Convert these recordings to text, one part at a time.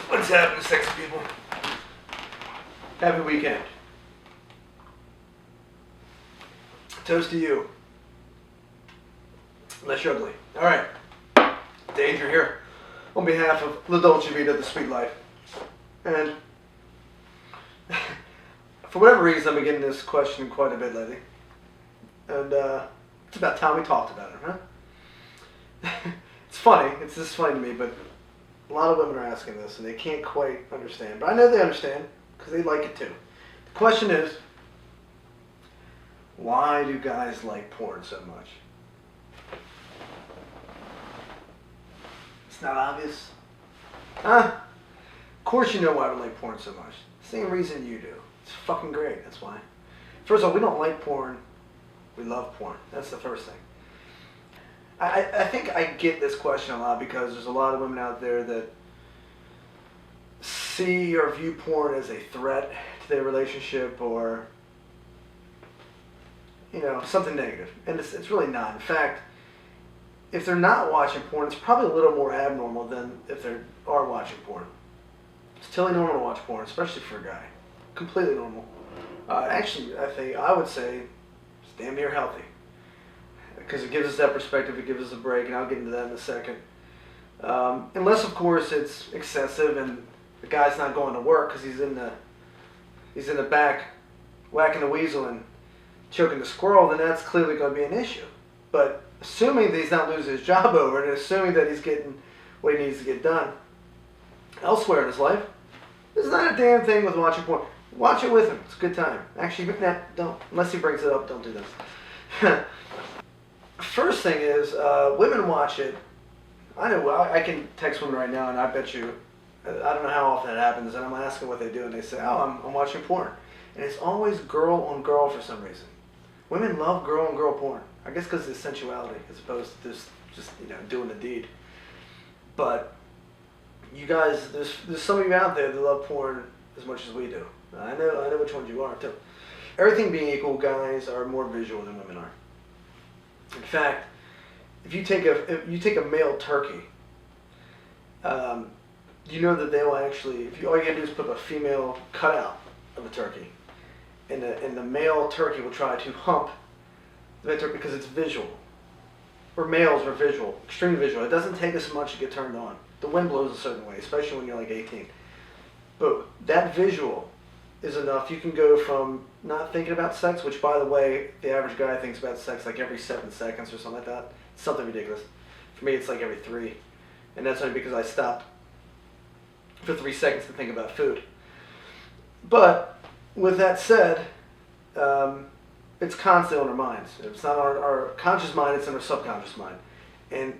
What's happening, sexy people? Happy weekend. Toast to you. Unless you're ugly. Alright. Danger here. On behalf of La Dolce Vita, the sweet life. And for whatever reason, I've been getting this question quite a bit lately. And it's about time we talked about it, huh? It's funny. It's just funny to me, but a lot of women are asking this, and they can't quite understand. But I know they understand, because they like it too. The question is, why do guys like porn so much? It's not obvious. Huh? Of course you know why we like porn so much. Same reason you do. It's fucking great, that's why. First of all, we don't like porn. We love porn. That's the first thing. I think I get this question a lot because there's a lot of women out there that see or view porn as a threat to their relationship or, you know, something negative. And it's really not. In fact, if they're not watching porn, it's probably a little more abnormal than if they are watching porn. It's totally normal to watch porn, especially for a guy. Completely normal. Actually, I would say it's damn near healthy. Because it gives us that perspective, it gives us a break, and I'll get into that in a second. Unless, of course, it's excessive and the guy's not going to work because he's in the back whacking the weasel and choking the squirrel, then that's clearly going to be an issue. But assuming that he's not losing his job over it, and assuming that he's getting what he needs to get done elsewhere in his life, there's not a damn thing with watching porn. Watch it with him. It's a good time. Actually, don't. Unless he brings it up, don't do that. First thing is, women watch it. I know, I can text women right now, and I bet you, I don't know how often that happens, and I'm asking what they do, and they say, oh, I'm watching porn. And it's always girl on girl for some reason. Women love girl on girl porn. I guess because of the sensuality, as opposed to just you know, doing the deed. But you guys, there's some of you out there that love porn as much as we do. I know which ones you are, too. Everything being equal, guys are more visual than women are. In fact, if you take a male turkey, you know that they will actually, all you gotta do is put a female cutout of a turkey, and the male turkey will try to hump the male turkey because it's visual. Or males are visual, extremely visual. It doesn't take us much to get turned on. The wind blows a certain way, especially when you're like 18. But that visual is enough. You can go from not thinking about sex, which, by the way, the average guy thinks about sex like every 7 seconds or something like that. It's something ridiculous. For me, it's like every 3. And that's only because I stopped for 3 seconds to think about food. But with that said, it's constantly on our minds. It's not our conscious mind, it's in our subconscious mind. And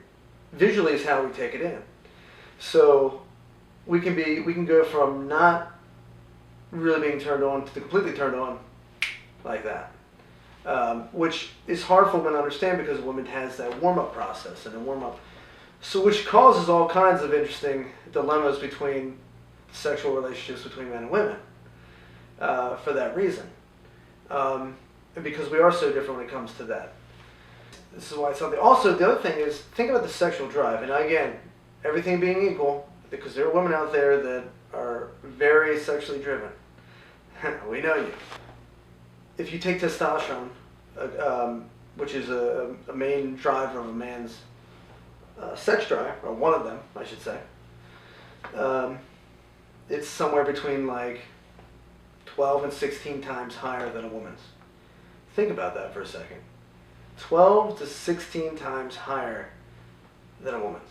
visually is how we take it in. So we can go from not really being turned on to completely turned on like that. Which is hard for women to understand because women has that warm-up process and a warm-up. So which causes all kinds of interesting dilemmas between sexual relationships between men and women for that reason. And because we are so different when it comes to that. This is why it's something. Also, the other thing is, think about the sexual drive. And again, everything being equal, because there are women out there that are very sexually driven. We know you. If you take testosterone, which is a main driver of a man's sex drive, or one of them, I should say, it's somewhere between like 12 and 16 times higher than a woman's. Think about that for a second. 12 to 16 times higher than a woman's.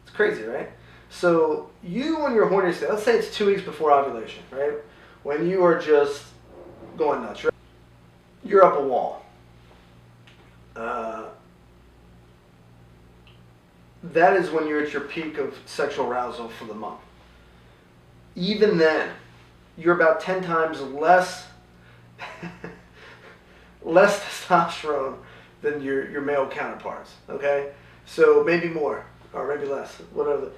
It's crazy, right? So you, when you're horny state, let's say it's 2 weeks before ovulation, right? When you are just going nuts, right? You're up a wall. That is when you're at your peak of sexual arousal for the month. Even then, you're about 10 times less testosterone than your male counterparts, okay? So maybe more, or maybe less, whatever.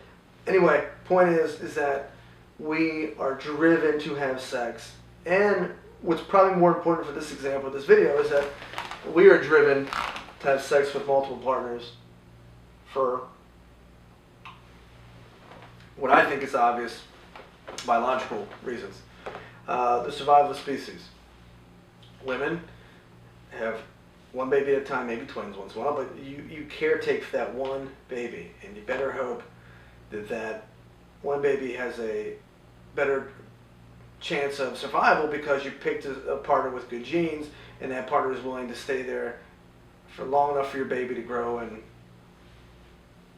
Anyway, point is that we are driven to have sex. And what's probably more important for this example, this video, is that we are driven to have sex with multiple partners for what I think is obvious biological reasons. The survival of species. Women have one baby at a time, maybe twins once in a while, but you caretake for that one baby, and you better hope that that one baby has a better chance of survival because you picked a partner with good genes, and that partner is willing to stay there for long enough for your baby to grow and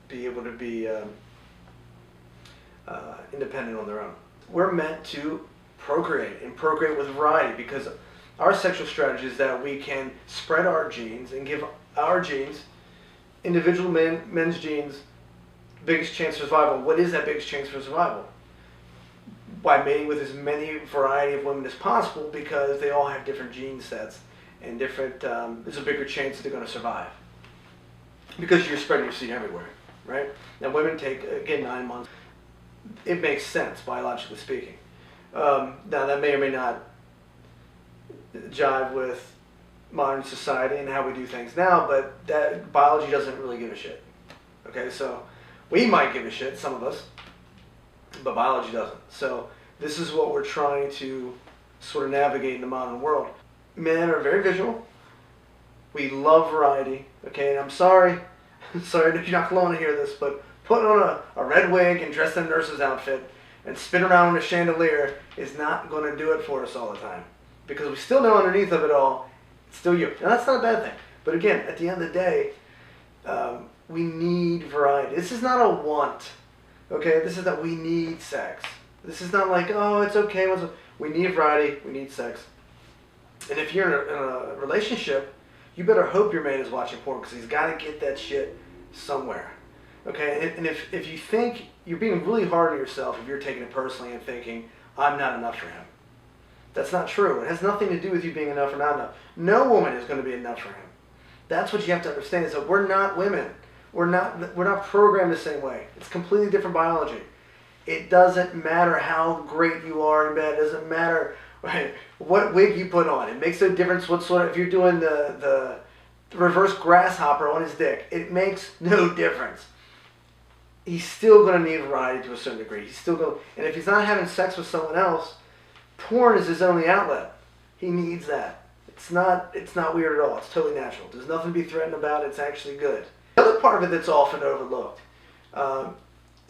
be able to be independent on their own. We're meant to procreate and procreate with variety because our sexual strategy is that we can spread our genes and give our genes, individual men's genes, biggest chance for survival. What is that biggest chance for survival? By mating with as many variety of women as possible, because they all have different gene sets and different, there's a bigger chance that they're going to survive because you're spreading your seed everywhere, right? Now women take, again, 9 months. It makes sense, biologically speaking. Now that may or may not jive with modern society and how we do things now, but that biology doesn't really give a shit. Okay, so we might give a shit, some of us, but biology doesn't. So this is what we're trying to sort of navigate in the modern world. Men are very visual. We love variety. Okay, and I'm sorry that you're not going to hear this, but putting on a red wig and dressed in a nurse's outfit and spin around on a chandelier is not going to do it for us all the time. Because we still know underneath of it all, it's still you. Now that's not a bad thing. But again, at the end of the day, we need variety. This is not a want. Okay, this is that we need sex. This is not like, oh, it's okay. We need variety. We need sex. And if you're in a relationship, you better hope your man is watching porn because he's got to get that shit somewhere. Okay, and if you think you're being really hard on yourself, if you're taking it personally and thinking, I'm not enough for him. That's not true. It has nothing to do with you being enough or not enough. No woman is going to be enough for him. That's what you have to understand, is that we're not women. We're not programmed the same way. It's completely different biology. It doesn't matter how great you are in bed. It doesn't matter what wig you put on. It makes no difference what sort of, if you're doing the reverse grasshopper on his dick. It makes no difference. He's still going to need variety to a certain degree. He's still going, and if he's not having sex with someone else, porn is his only outlet. He needs that. It's not weird at all. It's totally natural. There's nothing to be threatened about. It's actually good. The other part of it that's often overlooked, and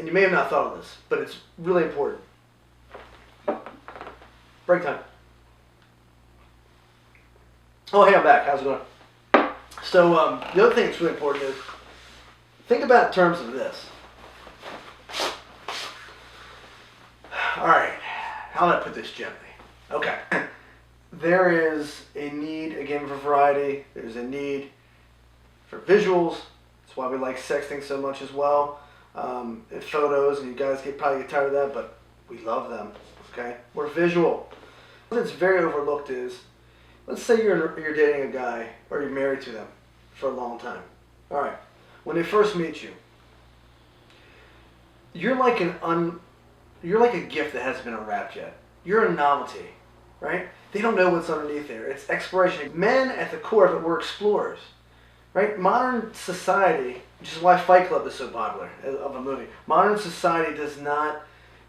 you may have not thought of this, but it's really important. Break time. Oh, hey, I'm back. How's it going? So the other thing that's really important is, think about it in terms of this. All right, how do I put this gently? Okay. There is a need, again, for variety. There's a need for visuals. That's why we like sexting so much as well. And photos, and you guys probably get tired of that, but we love them, okay? We're visual. What's very overlooked is, let's say you're dating a guy, or you're married to them for a long time. All right. When they first meet you, you're like a gift that hasn't been unwrapped yet. You're a novelty, right? They don't know what's underneath there. It's exploration. Men, at the core of it, we're explorers, right? Modern society, which is why Fight Club is so popular of a movie. Modern society does not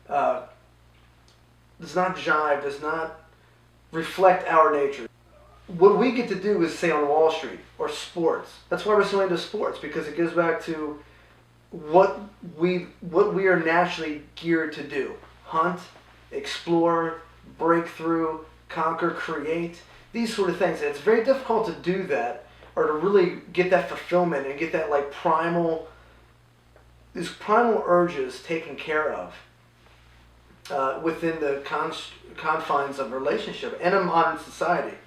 jive, does not reflect our nature. What we get to do is say on Wall Street or sports. That's why we're so into sports, because it goes back to what we are naturally geared to do. Hunt, explore, break through, conquer, create, these sort of things. And it's very difficult to do that, or to really get that fulfillment and get that like these primal urges taken care of within the confines of a relationship and a modern society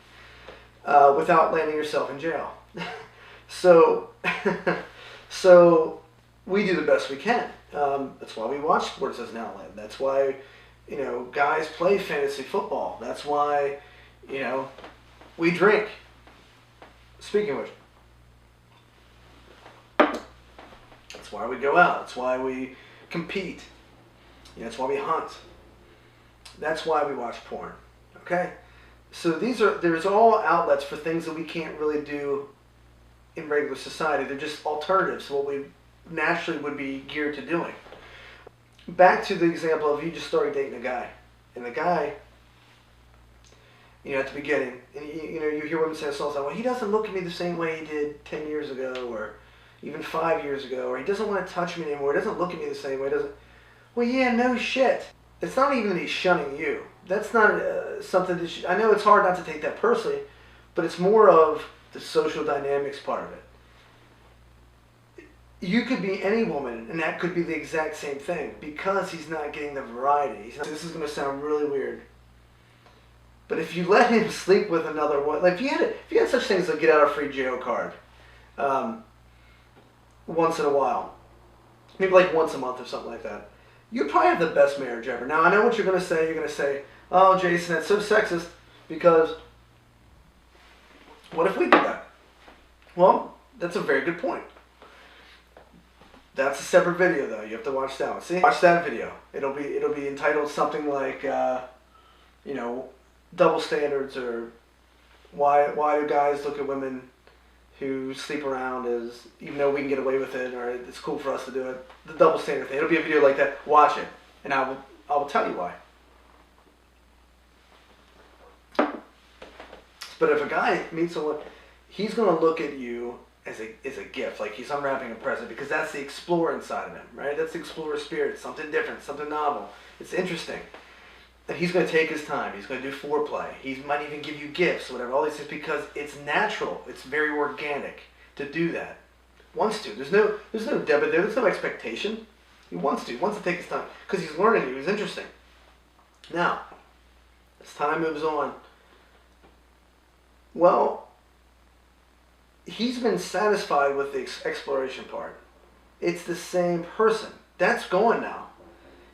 without landing yourself in jail. So we do the best we can. That's why we watch sports as an outlet. That's why, guys play fantasy football. That's why, we drink. Speaking of which, that's why we go out. That's why we compete. That's why we hunt. That's why we watch porn. Okay? So there's all outlets for things that we can't really do in regular society. They're just alternatives to what we naturally would be geared to doing. back to the example of you just started dating a guy, and the guy, at the beginning, and you hear women say all the time, well, he doesn't look at me the same way he did 10 years ago, or even 5 years ago, or he doesn't want to touch me anymore, he doesn't look at me the same way, well, yeah, no shit. It's not even that he's shunning you. That's not something that I know it's hard not to take that personally, but it's more of the social dynamics part of it. You could be any woman, and that could be the exact same thing, because he's not getting the variety. This is going to sound really weird, but if you let him sleep with another one, like if you had such things like get out of free jail card, once in a while, maybe like once a month or something like that, you'd probably have the best marriage ever. Now I know what you're going to say. You're going to say, "Oh, Jason, that's so sexist," because what if we did that? Well, that's a very good point. That's a separate video, though. You have to watch that one. See, watch that video. It'll be entitled something like, double standards, or why do guys look at women who sleep around as, even though we can get away with it, or it's cool for us to do it. The double standard thing. It'll be a video like that. Watch it, and I will tell you why. But if a guy meets someone, he's going to look at you as a gift, like he's unwrapping a present, because that's the explorer inside of him, right? That's the explorer spirit, something different, something novel. It's interesting. And he's going to take his time. He's going to do foreplay. He might even give you gifts, whatever. All these things, because it's natural. It's very organic to do that. Wants to. There's no debit there. There's no expectation. He wants to. He wants to take his time because he's learning. He's interesting. Now, as time moves on, well, he's been satisfied with the exploration part. It's the same person. That's gone now.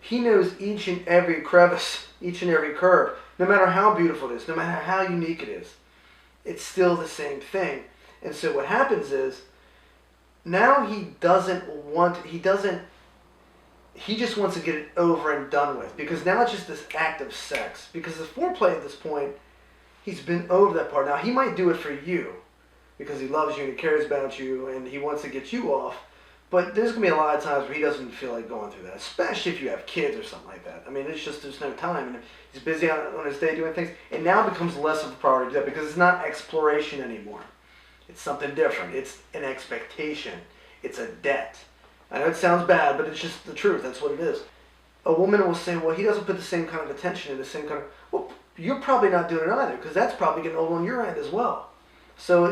He knows each and every crevice, each and every curve, no matter how beautiful it is, no matter how unique it is. It's still the same thing. And so what happens is, now he just wants to get it over and done with, because now it's just this act of sex. Because the foreplay at this point, he's been over that part. Now, he might do it for you, because he loves you and he cares about you and he wants to get you off. But there's going to be a lot of times where he doesn't feel like going through that, especially if you have kids or something like that. I mean, it's just, there's no time. And he's busy on his day doing things. It now becomes less of a priority to do that, because it's not exploration anymore. It's something different. It's an expectation. It's a debt. I know it sounds bad, but it's just the truth. That's what it is. A woman will say, well, he doesn't put the same kind of attention in, the same kind of... Well, you're probably not doing it either, because that's probably getting old on your end as well. So,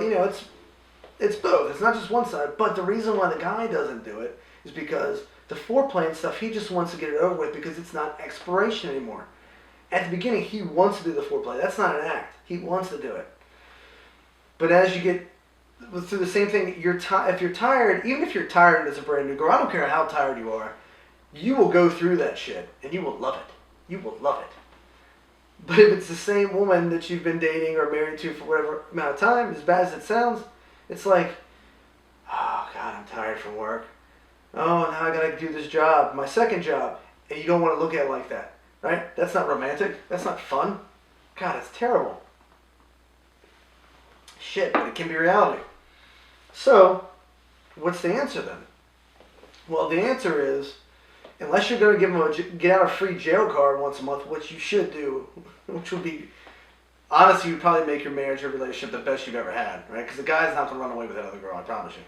it's both. It's not just one side. But the reason why the guy doesn't do it is because the foreplay and stuff, he just wants to get it over with, because it's not exploration anymore. At the beginning, he wants to do the foreplay. That's not an act. He wants to do it. But as you get through the same thing, if you're tired, even if you're tired as a brand new girl, I don't care how tired you are, you will go through that shit, and you will love it. You will love it. But if it's the same woman that you've been dating or married to for whatever amount of time, as bad as it sounds, it's like, oh, God, I'm tired from work. Oh, now I got to do this job, my second job. And you don't want to look at it like that, right? That's not romantic. That's not fun. God, it's terrible. Shit, but it can be reality. So, what's the answer then? Well, the answer is, unless you're going to give him a get out of free jail card once a month, which you should do, which would be, honestly, you'd probably make your marriage or relationship the best you've ever had, right? Because the guy's not going to run away with that other girl, I promise you.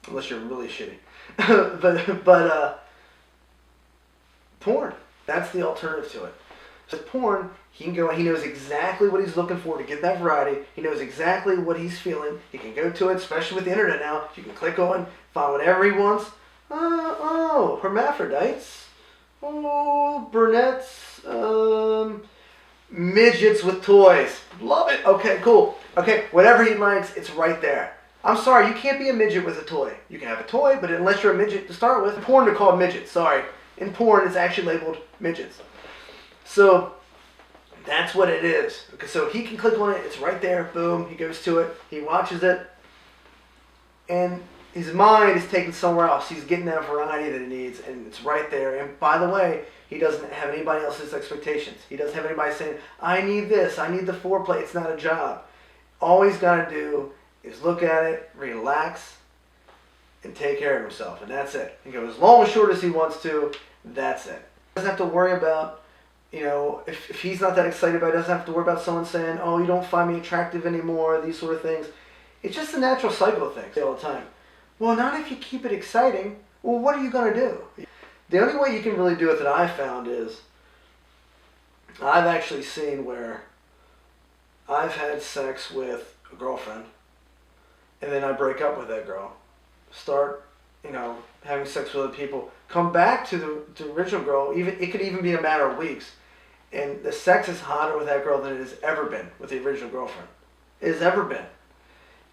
Unless you're really shitty. but porn, that's the alternative to it. So porn, he knows exactly what he's looking for to get that variety. He knows exactly what he's feeling. He can go to it, especially with the internet now. You can click on, find whatever he wants. Hermaphrodites. Oh, brunettes. Midgets with toys. Love it. Okay, cool. Okay, whatever he likes, it's right there. I'm sorry, you can't be a midget with a toy. You can have a toy, but unless you're a midget to start with, porn they're called midgets. Sorry. In porn, it's actually labeled midgets. So, that's what it is. Okay, so he can click on it. It's right there. Boom. He goes to it. He watches it. And his mind is taken somewhere else. He's getting that variety that he needs, and it's right there. And by the way, he doesn't have anybody else's expectations. He doesn't have anybody saying, I need this. I need the foreplay. It's not a job. All he's got to do is look at it, relax, and take care of himself, and that's it. He can go as long or short as he wants to, that's it. He doesn't have to worry about, if he's not that excited about it, doesn't have to worry about someone saying, oh, you don't find me attractive anymore, these sort of things. It's just a natural cycle of things all the time. Well, not if you keep it exciting. Well, what are you going to do? The only way you can really do it that I've found is, I've actually seen where I've had sex with a girlfriend, and then I break up with that girl, start, having sex with other people, come back to the original girl, it could even be a matter of weeks, and the sex is hotter with that girl than it has ever been with the original girlfriend. It has ever been.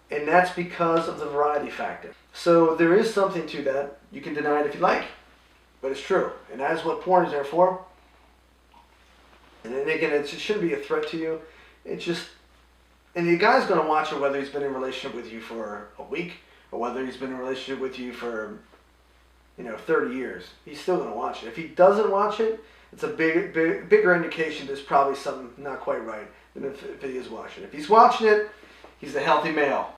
And that's because of the variety factor. So there is something to that. You can deny it if you like, but it's true. And that is what porn is there for. And then again, it shouldn't be a threat to you. It's just, and the guy's going to watch it whether he's been in a relationship with you for a week or whether he's been in a relationship with you for, 30 years. He's still going to watch it. If he doesn't watch it, it's a bigger indication there's probably something not quite right than if he is watching it. If he's watching it, he's a healthy male.